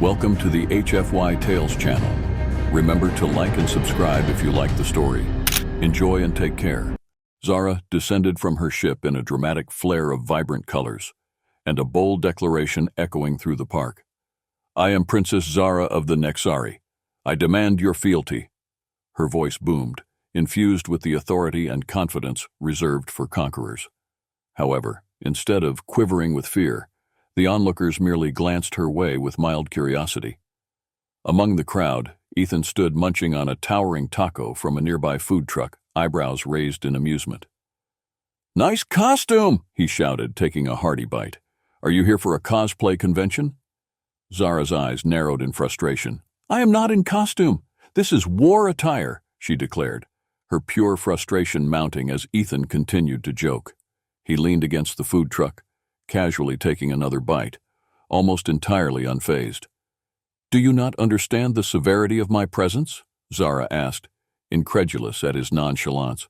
Welcome to the HFY Tales channel. Remember to like and subscribe if you like the story. Enjoy and take care. Zara descended from her ship in a dramatic flare of vibrant colors, and a bold declaration echoing through the park. "I am Princess Zara of the Nexari. I demand your fealty." Her voice boomed, infused with the authority and confidence reserved for conquerors. However, instead of quivering with fear, the onlookers merely glanced her way with mild curiosity. Among the crowd, Ethan stood munching on a towering taco from a nearby food truck, eyebrows raised in amusement. "Nice costume!" he shouted, taking a hearty bite. "Are you here for a cosplay convention?" Zara's eyes narrowed in frustration. "I am not in costume. This is war attire," she declared, her pure frustration mounting as Ethan continued to joke. He leaned against the food truck, casually taking another bite, almost entirely unfazed. "Do you not understand the severity of my presence?" Zara asked, incredulous at his nonchalance.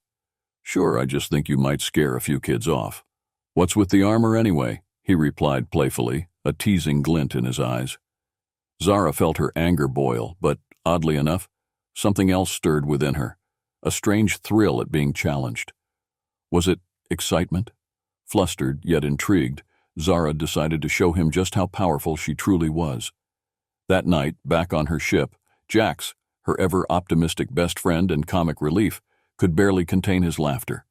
"Sure, I just think you might scare a few kids off." "What's with the armor anyway?" he replied playfully, a teasing glint in his eyes. Zara felt her anger boil, but, oddly enough, something else stirred within her, a strange thrill at being challenged. Was it excitement? Flustered, yet intrigued, Zara decided to show him just how powerful she truly was. That night, back on her ship, Jax, her ever-optimistic best friend and comic relief, could barely contain his laughter.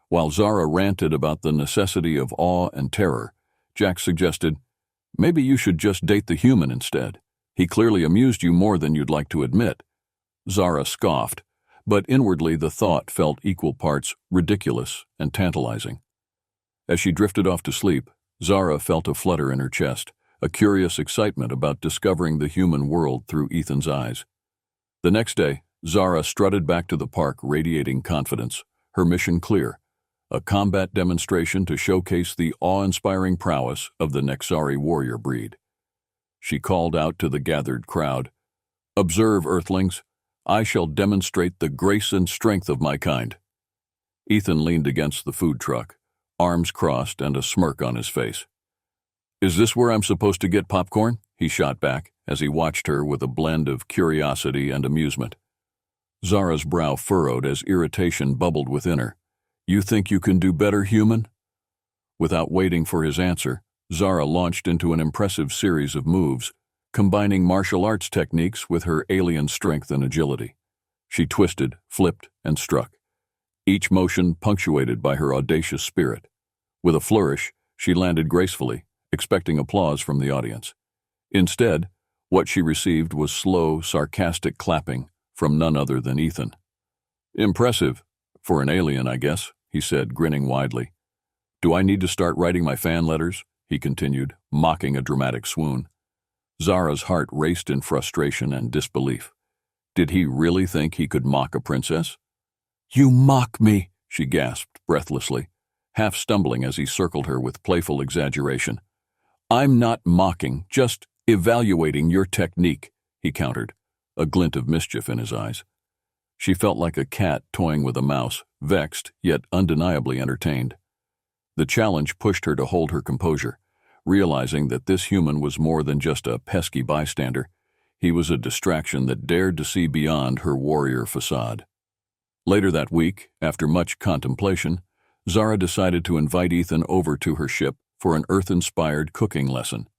While Zara ranted about the necessity of awe and terror, Jax suggested, "Maybe you should just date the human instead. He clearly amused you more than you'd like to admit." Zara scoffed, but inwardly the thought felt equal parts ridiculous and tantalizing. As she drifted off to sleep, Zara felt a flutter in her chest, a curious excitement about discovering the human world through Ethan's eyes. The next day, Zara strutted back to the park radiating confidence, her mission clear, a combat demonstration to showcase the awe-inspiring prowess of the Nexari warrior breed. She called out to the gathered crowd, "Observe, Earthlings. I shall demonstrate the grace and strength of my kind." Ethan leaned against the food truck, arms crossed and a smirk on his face. "Is this where I'm supposed to get popcorn?" he shot back as he watched her with a blend of curiosity and amusement. Zara's brow furrowed as irritation bubbled within her. "You think you can do better, human?" Without waiting for his answer, Zara launched into an impressive series of moves, combining martial arts techniques with her alien strength and agility. She twisted, flipped, and struck, each motion punctuated by her audacious spirit. With a flourish, she landed gracefully, expecting applause from the audience. Instead, what she received was slow, sarcastic clapping from none other than Ethan. "Impressive. For an alien, I guess," he said, grinning widely. "Do I need to start writing my fan letters?" he continued, mocking a dramatic swoon. Zara's heart raced in frustration and disbelief. Did he really think he could mock a princess? "You mock me," she gasped breathlessly, half stumbling as he circled her with playful exaggeration. "I'm not mocking, just evaluating your technique," he countered, a glint of mischief in his eyes. She felt like a cat toying with a mouse, vexed yet undeniably entertained. The challenge pushed her to hold her composure, realizing that this human was more than just a pesky bystander. He was a distraction that dared to see beyond her warrior facade. Later that week, after much contemplation, Zara decided to invite Ethan over to her ship for an Earth-inspired cooking lesson.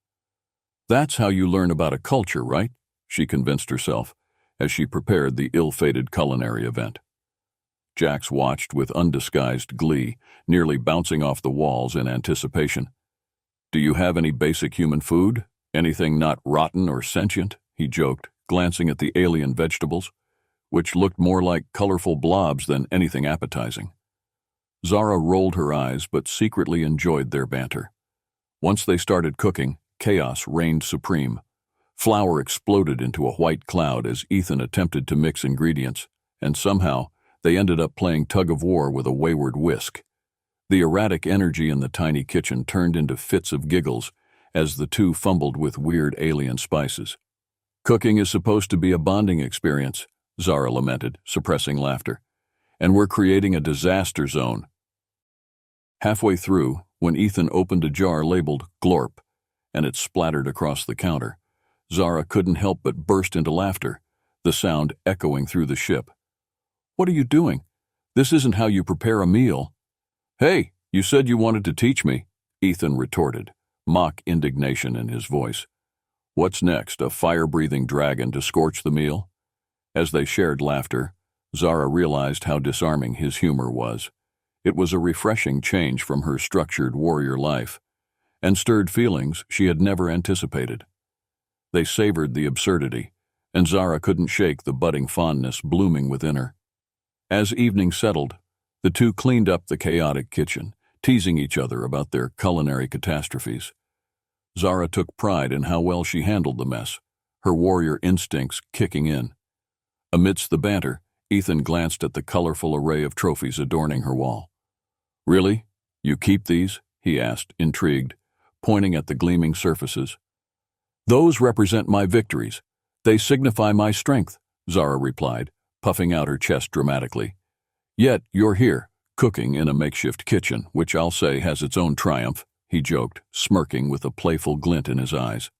"That's how you learn about a culture, right?" she convinced herself, as she prepared the ill-fated culinary event. Jax watched with undisguised glee, nearly bouncing off the walls in anticipation. "Do you have any basic human food? Anything not rotten or sentient?" he joked, glancing at the alien vegetables, which looked more like colorful blobs than anything appetizing. Zara rolled her eyes but secretly enjoyed their banter. Once they started cooking, chaos reigned supreme. Flour exploded into a white cloud as Ethan attempted to mix ingredients, and somehow they ended up playing tug-of-war with a wayward whisk. The erratic energy in the tiny kitchen turned into fits of giggles as the two fumbled with weird alien spices. "Cooking is supposed to be a bonding experience," Zara lamented, suppressing laughter. "And we're creating a disaster zone." Halfway through, when Ethan opened a jar labeled Glorp, and it splattered across the counter, Zara couldn't help but burst into laughter, the sound echoing through the ship. "What are you doing? This isn't how you prepare a meal." "Hey, you said you wanted to teach me," Ethan retorted, mock indignation in his voice. "What's next, a fire-breathing dragon to scorch the meal?" As they shared laughter, Zara realized how disarming his humor was. It was a refreshing change from her structured warrior life, and stirred feelings she had never anticipated. They savored the absurdity, and Zara couldn't shake the budding fondness blooming within her. As evening settled, the two cleaned up the chaotic kitchen, teasing each other about their culinary catastrophes. Zara took pride in how well she handled the mess, her warrior instincts kicking in. Amidst the banter, Ethan glanced at the colorful array of trophies adorning her wall. "Really? You keep these?" he asked, intrigued, pointing at the gleaming surfaces. "Those represent my victories. They signify my strength," Zara replied, puffing out her chest dramatically. "Yet you're here, cooking in a makeshift kitchen, which I'll say has its own triumph," he joked, smirking with a playful glint in his eyes.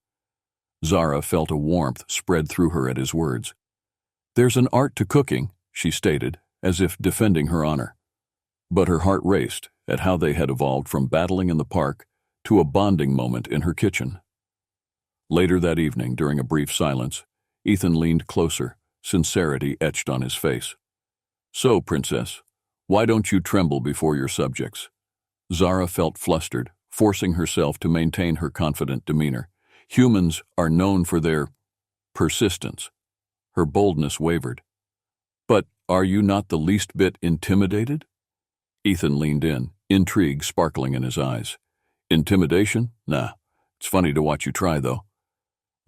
Zara felt a warmth spread through her at his words. "There's an art to cooking," she stated, as if defending her honor. But her heart raced at how they had evolved from battling in the park to a bonding moment in her kitchen. Later that evening, during a brief silence, Ethan leaned closer, sincerity etched on his face. "So, Princess, why don't you tremble before your subjects?" Zara felt flustered, forcing herself to maintain her confident demeanor. Humans are known for their persistence. Her boldness wavered. "But are you not the least bit intimidated?" Ethan leaned in, intrigue sparkling in his eyes. "Intimidation? Nah. It's funny to watch you try, though."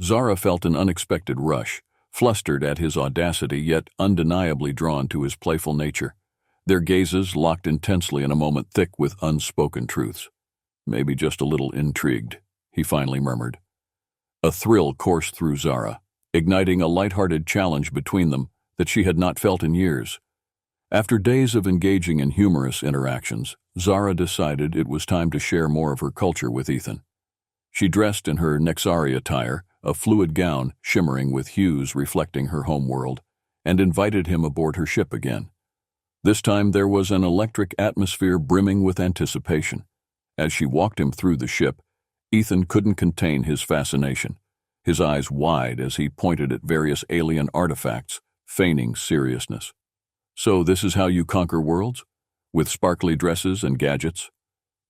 Zara felt an unexpected rush, flustered at his audacity yet undeniably drawn to his playful nature. Their gazes locked intensely in a moment thick with unspoken truths. "Maybe just a little intrigued," he finally murmured. A thrill coursed through Zara, igniting a light-hearted challenge between them that she had not felt in years. After days of engaging in humorous interactions, Zara decided it was time to share more of her culture with Ethan. She dressed in her Nexari attire, a fluid gown shimmering with hues reflecting her home world, and invited him aboard her ship again. This time there was an electric atmosphere brimming with anticipation. As she walked him through the ship, Ethan couldn't contain his fascination, his eyes wide as he pointed at various alien artifacts, feigning seriousness. "So this is how you conquer worlds? With sparkly dresses and gadgets?"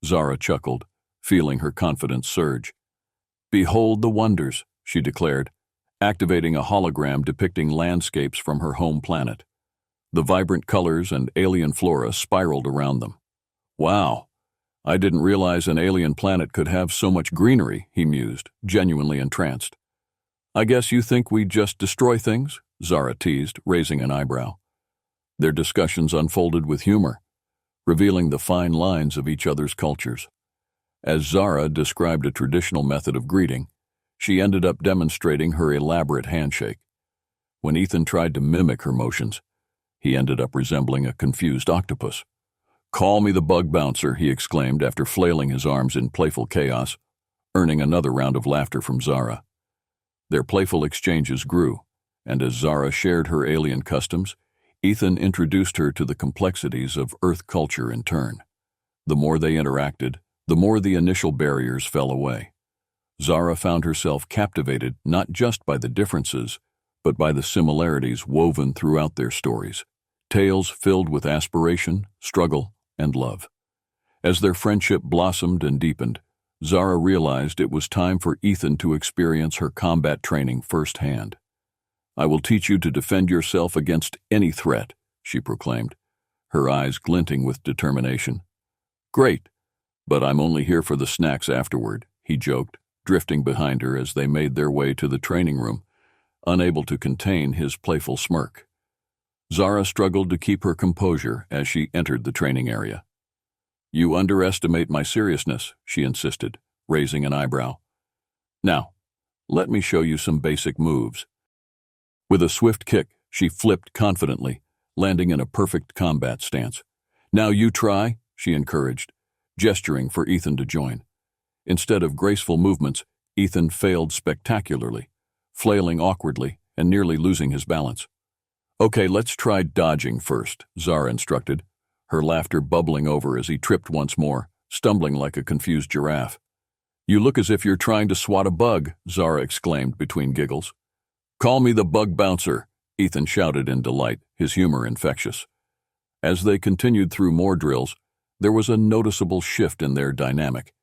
Zara chuckled, feeling her confidence surge. "Behold the wonders," she declared, activating a hologram depicting landscapes from her home planet. The vibrant colors and alien flora spiraled around them. "Wow, I didn't realize an alien planet could have so much greenery," he mused, genuinely entranced. "I guess you think we just destroy things?" Zara teased, raising an eyebrow. Their discussions unfolded with humor, revealing the fine lines of each other's cultures. As Zara described a traditional method of greeting, she ended up demonstrating her elaborate handshake. When Ethan tried to mimic her motions, he ended up resembling a confused octopus. "Call me the bug bouncer," he exclaimed after flailing his arms in playful chaos, earning another round of laughter from Zara. Their playful exchanges grew, and as Zara shared her alien customs, Ethan introduced her to the complexities of Earth culture in turn. The more they interacted, the more the initial barriers fell away. Zara found herself captivated not just by the differences, but by the similarities woven throughout their stories, tales filled with aspiration, struggle, and love. As their friendship blossomed and deepened, Zara realized it was time for Ethan to experience her combat training firsthand. "I will teach you to defend yourself against any threat," she proclaimed, her eyes glinting with determination. "Great, but I'm only here for the snacks afterward," he joked, drifting behind her as they made their way to the training room, unable to contain his playful smirk. Zara struggled to keep her composure as she entered the training area. "You underestimate my seriousness," she insisted, raising an eyebrow. "Now, let me show you some basic moves." With a swift kick, she flipped confidently, landing in a perfect combat stance. "Now you try," she encouraged, gesturing for Ethan to join. Instead of graceful movements, Ethan failed spectacularly, flailing awkwardly and nearly losing his balance. "Okay, let's try dodging first," Zara instructed, her laughter bubbling over as he tripped once more, stumbling like a confused giraffe. "You look as if you're trying to swat a bug," Zara exclaimed between giggles. "Call me the bug bouncer," Ethan shouted in delight, his humor infectious. As they continued through more drills, there was a noticeable shift in their dynamic.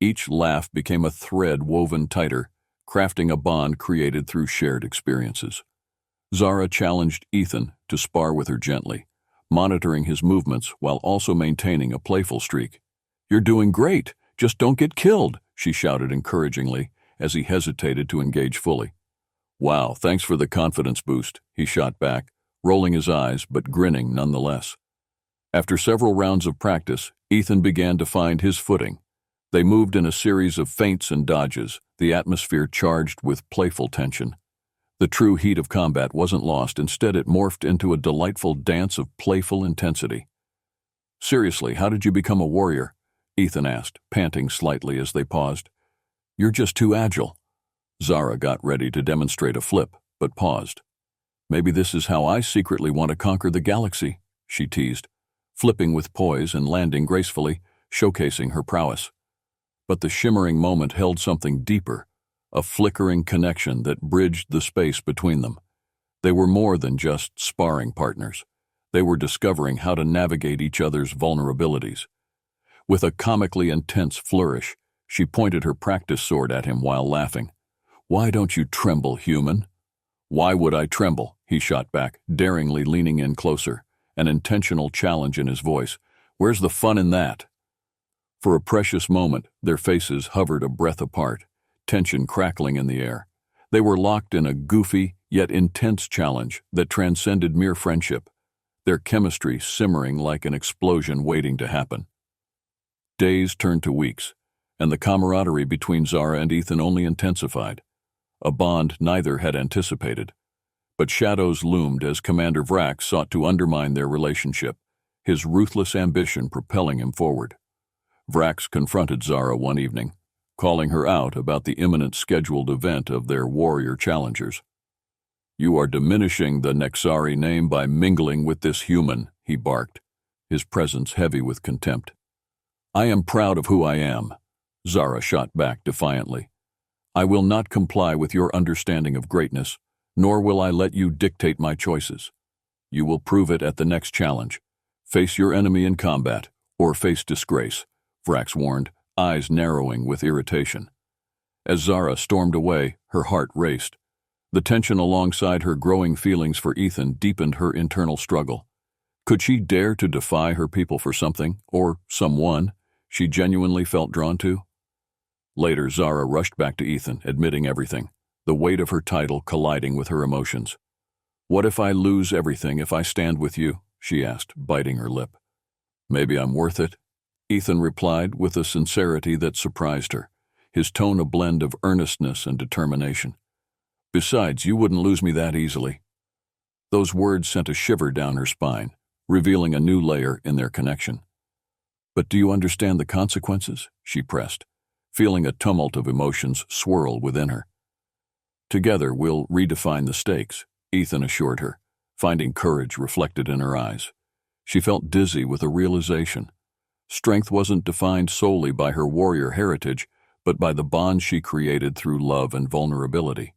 Each laugh became a thread woven tighter, crafting a bond created through shared experiences. Zara challenged Ethan to spar with her gently, monitoring his movements while also maintaining a playful streak. "You're doing great, just don't get killed," she shouted encouragingly as he hesitated to engage fully. "Wow, thanks for the confidence boost," he shot back, rolling his eyes but grinning nonetheless. After several rounds of practice, Ethan began to find his footing. They moved in a series of feints and dodges, the atmosphere charged with playful tension. The true heat of combat wasn't lost, instead it morphed into a delightful dance of playful intensity. "Seriously, how did you become a warrior?" Ethan asked, panting slightly as they paused. "You're just too agile." Zara got ready to demonstrate a flip, but paused. "Maybe this is how I secretly want to conquer the galaxy," she teased, flipping with poise and landing gracefully, showcasing her prowess. But the shimmering moment held something deeper, a flickering connection that bridged the space between them. They were more than just sparring partners. They were discovering how to navigate each other's vulnerabilities. With a comically intense flourish, she pointed her practice sword at him while laughing. "Why don't you tremble, human?" "Why would I tremble?" he shot back, daringly leaning in closer, an intentional challenge in his voice. "Where's the fun in that?" For a precious moment, their faces hovered a breath apart, tension crackling in the air. They were locked in a goofy yet intense challenge that transcended mere friendship, their chemistry simmering like an explosion waiting to happen. Days turned to weeks, and the camaraderie between Zara and Ethan only intensified, a bond neither had anticipated. But shadows loomed as Commander Vrax sought to undermine their relationship, his ruthless ambition propelling him forward. Vrax confronted Zara one evening, calling her out about the imminent scheduled event of their warrior challengers. "You are diminishing the Nexari name by mingling with this human," he barked, his presence heavy with contempt. "I am proud of who I am," Zara shot back defiantly. "I will not comply with your understanding of greatness, nor will I let you dictate my choices. You will prove it at the next challenge. Face your enemy in combat, or face disgrace," Vrax warned, eyes narrowing with irritation. As Zara stormed away, her heart raced. The tension alongside her growing feelings for Ethan deepened her internal struggle. Could she dare to defy her people for something, or someone, she genuinely felt drawn to? Later, Zara rushed back to Ethan, admitting everything, the weight of her title colliding with her emotions. "What if I lose everything if I stand with you?" she asked, biting her lip. "Maybe I'm worth it," Ethan replied with a sincerity that surprised her, his tone a blend of earnestness and determination. "Besides, you wouldn't lose me that easily." Those words sent a shiver down her spine, revealing a new layer in their connection. "But do you understand the consequences?" she pressed, feeling a tumult of emotions swirl within her. "Together we'll redefine the stakes," Ethan assured her, finding courage reflected in her eyes. She felt dizzy with a realization. Strength wasn't defined solely by her warrior heritage, but by the bond she created through love and vulnerability.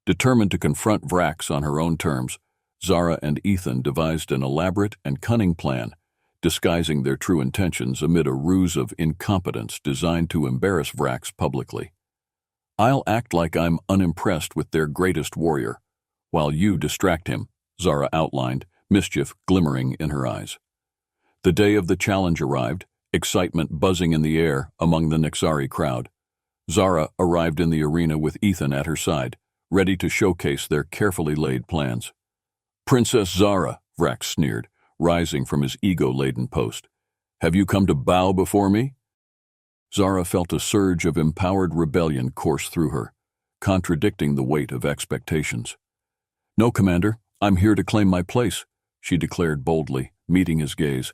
Determined to confront Vrax on her own terms, Zara and Ethan devised an elaborate and cunning plan, disguising their true intentions amid a ruse of incompetence designed to embarrass Vrax publicly. "I'll act like I'm unimpressed with their greatest warrior, while you distract him," Zara outlined, mischief glimmering in her eyes. The day of the challenge arrived, excitement buzzing in the air among the Nexari crowd. Zara arrived in the arena with Ethan at her side, ready to showcase their carefully laid plans. "Princess Zara," Vrax sneered, rising from his ego-laden post. "Have you come to bow before me?" Zara felt a surge of empowered rebellion course through her, contradicting the weight of expectations. "No, Commander, I'm here to claim my place," she declared boldly, meeting his gaze.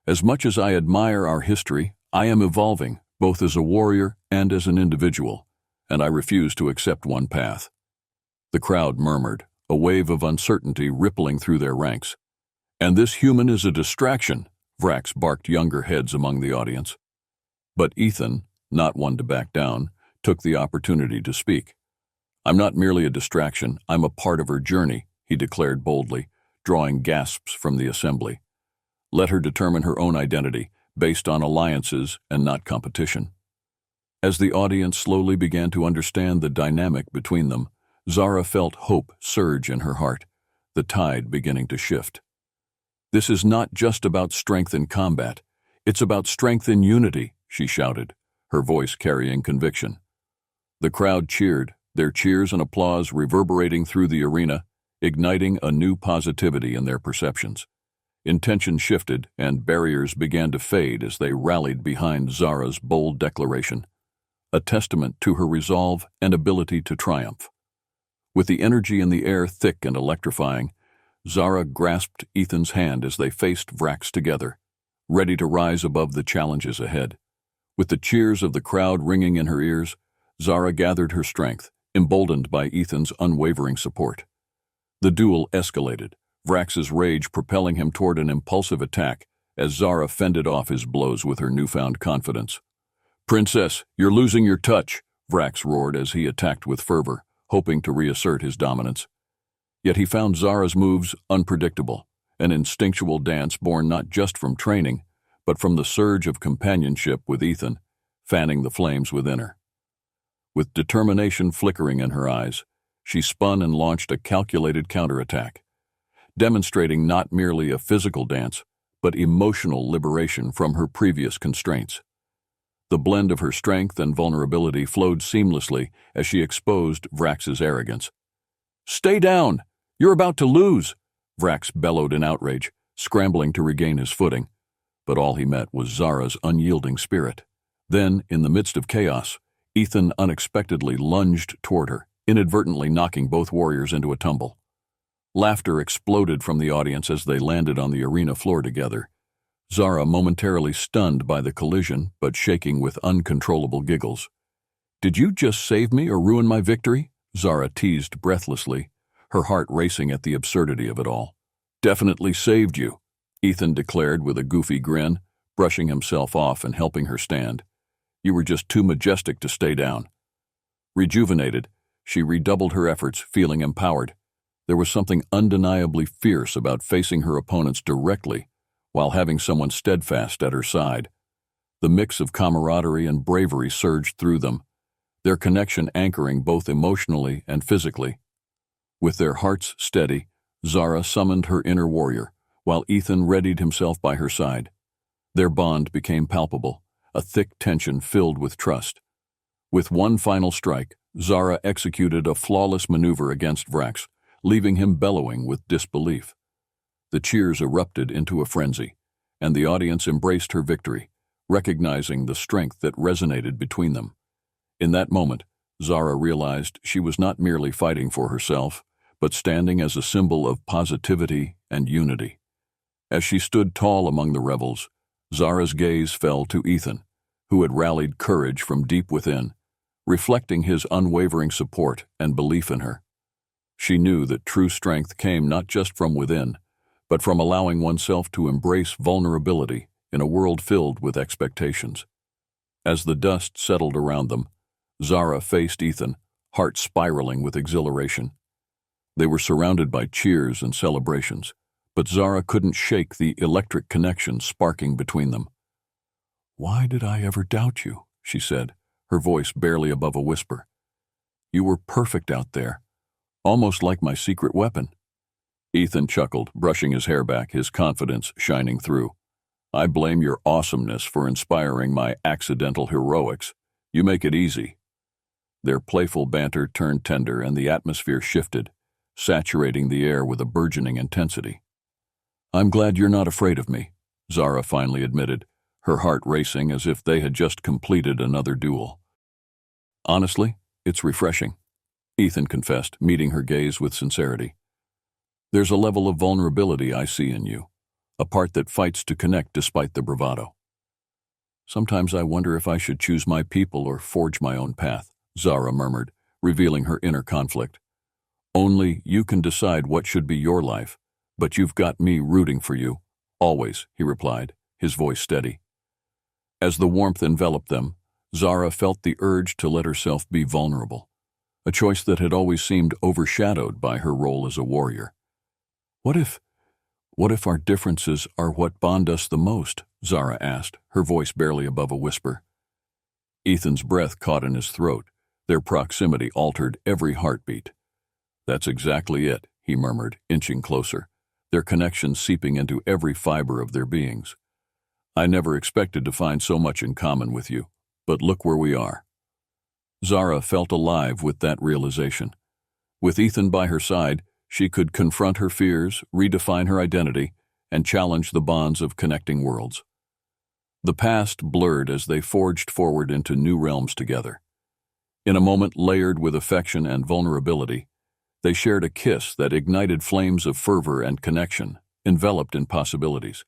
"As much as I admire our history, I am evolving, both as a warrior and as an individual, and I refuse to accept one path." The crowd murmured, a wave of uncertainty rippling through their ranks. "And this human is a distraction," Vrax barked younger heads among the audience. But Ethan, not one to back down, took the opportunity to speak. "I'm not merely a distraction, I'm a part of her journey," he declared boldly, drawing gasps from the assembly. "Let her determine her own identity, based on alliances and not competition." As the audience slowly began to understand the dynamic between them, Zara felt hope surge in her heart, the tide beginning to shift. "This is not just about strength in combat, it's about strength in unity," she shouted, her voice carrying conviction. The crowd cheered, their cheers and applause reverberating through the arena, igniting a new positivity in their perceptions. Intention shifted, and barriers began to fade as they rallied behind Zara's bold declaration, a testament to her resolve and ability to triumph. With the energy in the air thick and electrifying, Zara grasped Ethan's hand as they faced Vrax together, ready to rise above the challenges ahead. With the cheers of the crowd ringing in her ears, Zara gathered her strength, emboldened by Ethan's unwavering support. The duel escalated, Vrax's rage propelling him toward an impulsive attack as Zara fended off his blows with her newfound confidence. "Princess, you're losing your touch," Vrax roared as he attacked with fervor, hoping to reassert his dominance. Yet he found Zara's moves unpredictable, an instinctual dance born not just from training, but from the surge of companionship with Ethan, fanning the flames within her. With determination flickering in her eyes, she spun and launched a calculated counterattack, demonstrating not merely a physical dance, but emotional liberation from her previous constraints. The blend of her strength and vulnerability flowed seamlessly as she exposed Vrax's arrogance. "Stay down! You're about to lose!" Vrax bellowed in outrage, scrambling to regain his footing. But all he met was Zara's unyielding spirit. Then, in the midst of chaos, Ethan unexpectedly lunged toward her, inadvertently knocking both warriors into a tumble. Laughter exploded from the audience as they landed on the arena floor together, Zara momentarily stunned by the collision but shaking with uncontrollable giggles. "Did you just save me or ruin my victory?" Zara teased breathlessly, her heart racing at the absurdity of it all. "Definitely saved you," Ethan declared with a goofy grin, brushing himself off and helping her stand. "You were just too majestic to stay down." Rejuvenated, she redoubled her efforts, feeling empowered. There was something undeniably fierce about facing her opponents directly while having someone steadfast at her side. The mix of camaraderie and bravery surged through them, their connection anchoring both emotionally and physically. With their hearts steady, Zara summoned her inner warrior, while Ethan readied himself by her side. Their bond became palpable, a thick tension filled with trust. With one final strike, Zara executed a flawless maneuver against Vrax, leaving him bellowing with disbelief. The cheers erupted into a frenzy, and the audience embraced her victory, recognizing the strength that resonated between them. In that moment, Zara realized she was not merely fighting for herself, but standing as a symbol of positivity and unity. As she stood tall among the revels, Zara's gaze fell to Ethan, who had rallied courage from deep within, reflecting his unwavering support and belief in her. She knew that true strength came not just from within, but from allowing oneself to embrace vulnerability in a world filled with expectations. As the dust settled around them, Zara faced Ethan, heart spiraling with exhilaration. They were surrounded by cheers and celebrations, but Zara couldn't shake the electric connection sparking between them. "Why did I ever doubt you?" she said, her voice barely above a whisper. "You were perfect out there, almost like my secret weapon." Ethan chuckled, brushing his hair back, his confidence shining through. "I blame your awesomeness for inspiring my accidental heroics. You make it easy." Their playful banter turned tender, and the atmosphere shifted, saturating the air with a burgeoning intensity. "I'm glad you're not afraid of me," Zara finally admitted, her heart racing as if they had just completed another duel. "Honestly, it's refreshing," Ethan confessed, meeting her gaze with sincerity. "There's a level of vulnerability I see in you, a part that fights to connect despite the bravado." "Sometimes I wonder if I should choose my people or forge my own path," Zara murmured, revealing her inner conflict. Only you can decide what should be your life, but you've got me rooting for you. Always, he replied, his voice steady. As the warmth enveloped them, Zara felt the urge to let herself be vulnerable, a choice that had always seemed overshadowed by her role as a warrior. What if our differences are what bond us the most? Zara asked, her voice barely above a whisper. Ethan's breath caught in his throat. Their proximity altered every heartbeat. That's exactly it, he murmured, inching closer, their connection seeping into every fiber of their beings. I never expected to find so much in common with you, but look where we are. Zara felt alive with that realization. With Ethan by her side, she could confront her fears, redefine her identity, and challenge the bonds of connecting worlds. The past blurred as they forged forward into new realms together. In a moment layered with affection and vulnerability, they shared a kiss that ignited flames of fervor and connection, enveloped in possibilities.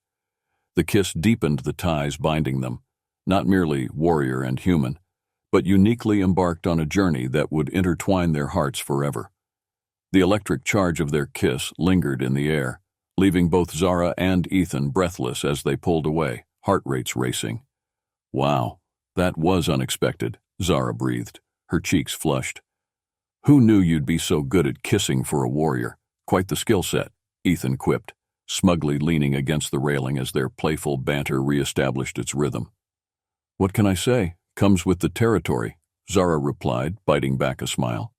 The kiss deepened the ties binding them, not merely warrior and human, but uniquely embarked on a journey that would intertwine their hearts forever. The electric charge of their kiss lingered in the air, leaving both Zara and Ethan breathless as they pulled away, heart rates racing. Wow, that was unexpected, Zara breathed, her cheeks flushed. Who knew you'd be so good at kissing for a warrior? Quite the skill set, Ethan quipped, smugly leaning against the railing as their playful banter reestablished its rhythm. What can I say? Comes with the territory, Zara replied, biting back a smile.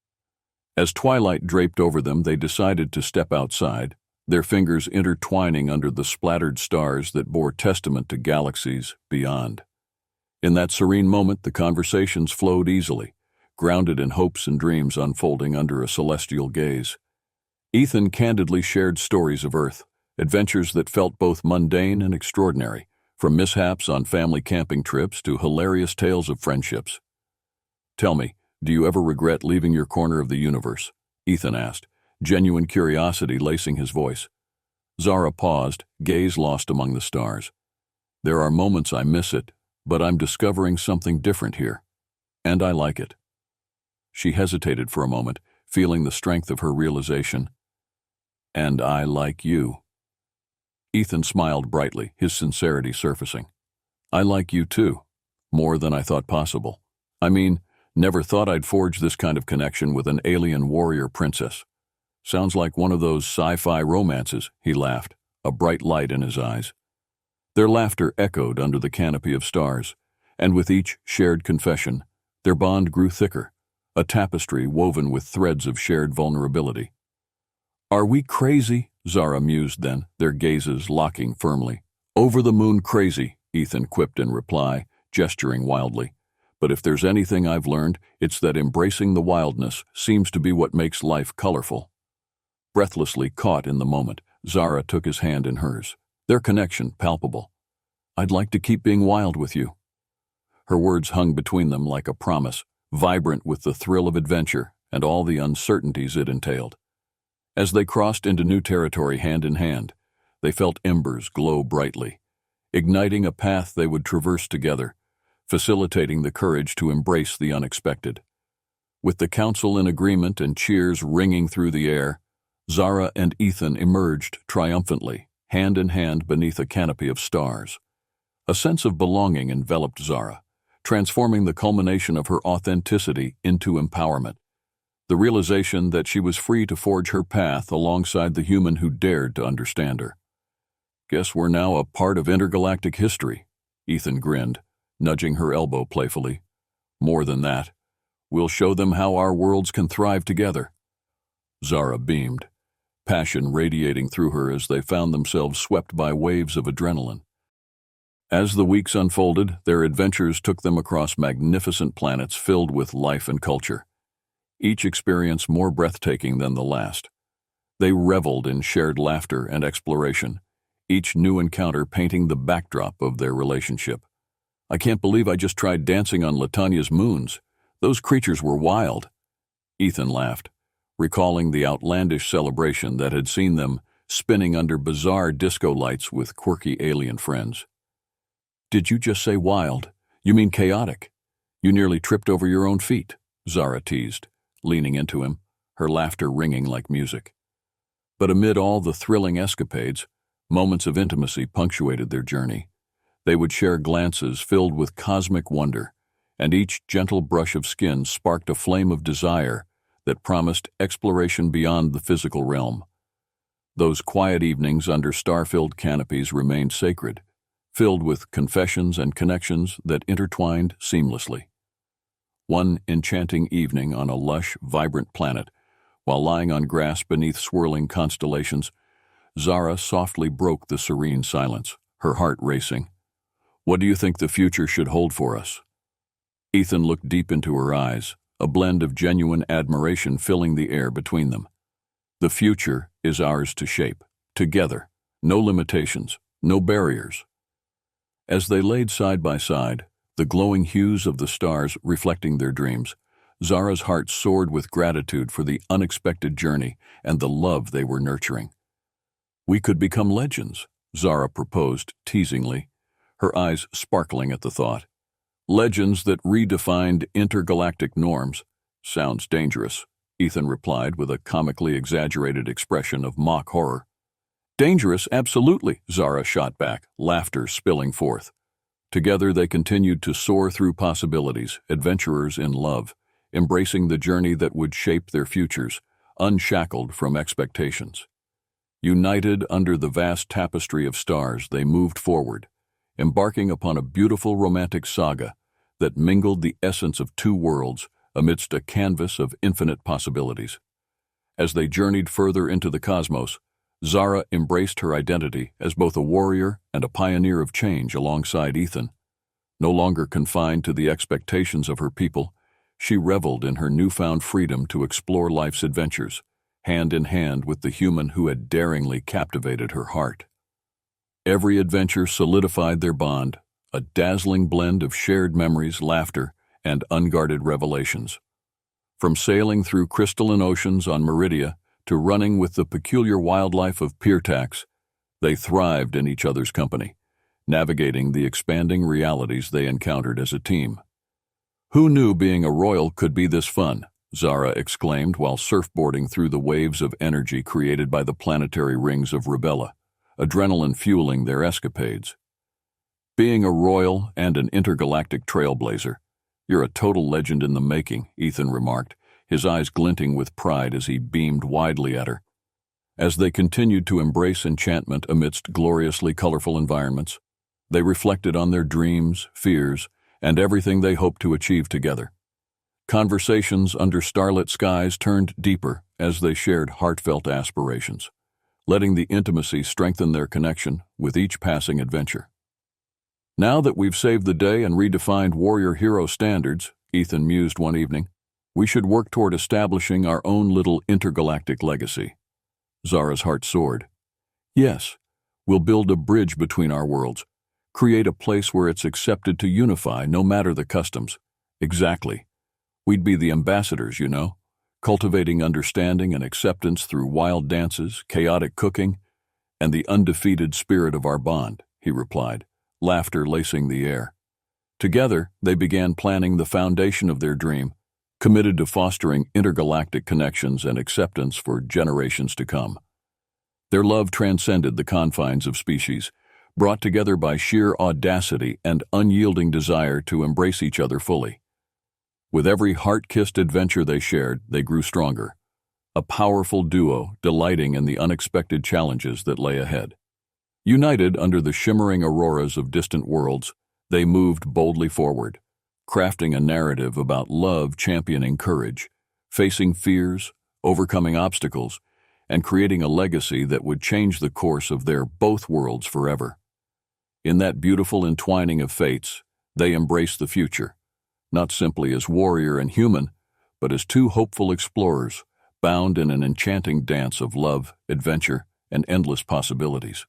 As twilight draped over them, they decided to step outside, their fingers intertwining under the splattered stars that bore testament to galaxies beyond. In that serene moment, the conversations flowed easily, grounded in hopes and dreams unfolding under a celestial gaze. Ethan candidly shared stories of Earth, adventures that felt both mundane and extraordinary, from mishaps on family camping trips to hilarious tales of friendships. Tell me, do you ever regret leaving your corner of the universe? Ethan asked, genuine curiosity lacing his voice. Zara paused, gaze lost among the stars. There are moments I miss it, but I'm discovering something different here, and I like it. She hesitated for a moment, feeling the strength of her realization. And I like you. Ethan smiled brightly, his sincerity surfacing. I like you too, more than I thought possible. I mean, never thought I'd forge this kind of connection with an alien warrior princess. Sounds like one of those sci-fi romances, he laughed, a bright light in his eyes. Their laughter echoed under the canopy of stars, and with each shared confession, their bond grew thicker, a tapestry woven with threads of shared vulnerability. Are we crazy? Zara mused then, their gazes locking firmly. Over the moon crazy, Ethan quipped in reply, gesturing wildly. But if there's anything I've learned, it's that embracing the wildness seems to be what makes life colorful. Breathlessly caught in the moment, Zara took his hand in hers, their connection palpable. I'd like to keep being wild with you. Her words hung between them like a promise, vibrant with the thrill of adventure and all the uncertainties it entailed. As they crossed into new territory hand in hand, they felt embers glow brightly, igniting a path they would traverse together, facilitating the courage to embrace the unexpected. With the council in agreement and cheers ringing through the air, Zara and Ethan emerged triumphantly, hand in hand beneath a canopy of stars. A sense of belonging enveloped Zara, transforming the culmination of her authenticity into empowerment. The realization that she was free to forge her path alongside the human who dared to understand her. Guess we're now a part of intergalactic history, Ethan grinned, nudging her elbow playfully. More than that, we'll show them how our worlds can thrive together. Zara beamed, passion radiating through her as they found themselves swept by waves of adrenaline. As the weeks unfolded, their adventures took them across magnificent planets filled with life and culture, each experience more breathtaking than the last. They reveled in shared laughter and exploration, each new encounter painting the backdrop of their relationship. I can't believe I just tried dancing on Latania's moons. Those creatures were wild. Ethan laughed, recalling the outlandish celebration that had seen them spinning under bizarre disco lights with quirky alien friends. Did you just say wild? You mean chaotic? You nearly tripped over your own feet, Zara teased, leaning into him, her laughter ringing like music. But amid all the thrilling escapades, moments of intimacy punctuated their journey. They would share glances filled with cosmic wonder, and each gentle brush of skin sparked a flame of desire that promised exploration beyond the physical realm. Those quiet evenings under star-filled canopies remained sacred, filled with confessions and connections that intertwined seamlessly. One enchanting evening on a lush, vibrant planet, while lying on grass beneath swirling constellations, Zara softly broke the serene silence, her heart racing. "What do you think the future should hold for us?" Ethan looked deep into her eyes, a blend of genuine admiration filling the air between them. "The future is ours to shape, together, no limitations, no barriers." As they laid side by side, the glowing hues of the stars reflecting their dreams, Zara's heart soared with gratitude for the unexpected journey and the love they were nurturing. "We could become legends," Zara proposed teasingly, her eyes sparkling at the thought. "Legends that redefined intergalactic norms." "Sounds dangerous," Ethan replied with a comically exaggerated expression of mock horror. "Dangerous, absolutely," Zara shot back, laughter spilling forth. Together they continued to soar through possibilities, adventurers in love, embracing the journey that would shape their futures, unshackled from expectations. United under the vast tapestry of stars, they moved forward, embarking upon a beautiful romantic saga that mingled the essence of two worlds amidst a canvas of infinite possibilities. As they journeyed further into the cosmos, Zara embraced her identity as both a warrior and a pioneer of change alongside Ethan. No longer confined to the expectations of her people, she reveled in her newfound freedom to explore life's adventures, hand in hand with the human who had daringly captivated her heart. Every adventure solidified their bond, a dazzling blend of shared memories, laughter, and unguarded revelations. From sailing through crystalline oceans on Meridia to running with the peculiar wildlife of Pirtax, they thrived in each other's company, navigating the expanding realities they encountered as a team. "Who knew being a royal could be this fun?" Zara exclaimed while surfboarding through the waves of energy created by the planetary rings of Rebella, adrenaline fueling their escapades. "Being a royal and an intergalactic trailblazer, you're a total legend in the making," Ethan remarked, his eyes glinting with pride as he beamed widely at her. As they continued to embrace enchantment amidst gloriously colorful environments, they reflected on their dreams, fears, and everything they hoped to achieve together. Conversations under starlit skies turned deeper as they shared heartfelt aspirations, letting the intimacy strengthen their connection with each passing adventure. "Now that we've saved the day and redefined warrior hero standards," Ethan mused one evening, "we should work toward establishing our own little intergalactic legacy." Zara's heart soared. "Yes, we'll build a bridge between our worlds, create a place where it's accepted to unify no matter the customs." "Exactly. We'd be the ambassadors, you know, cultivating understanding and acceptance through wild dances, chaotic cooking, and the undefeated spirit of our bond," he replied, laughter lacing the air. Together, they began planning the foundation of their dream, committed to fostering intergalactic connections and acceptance for generations to come. Their love transcended the confines of species, brought together by sheer audacity and unyielding desire to embrace each other fully. With every heart-kissed adventure they shared, they grew stronger, a powerful duo delighting in the unexpected challenges that lay ahead. United under the shimmering auroras of distant worlds, they moved boldly forward, crafting a narrative about love championing courage, facing fears, overcoming obstacles, and creating a legacy that would change the course of their both worlds forever. In that beautiful entwining of fates, they embraced the future, not simply as warrior and human, but as two hopeful explorers, bound in an enchanting dance of love, adventure, and endless possibilities.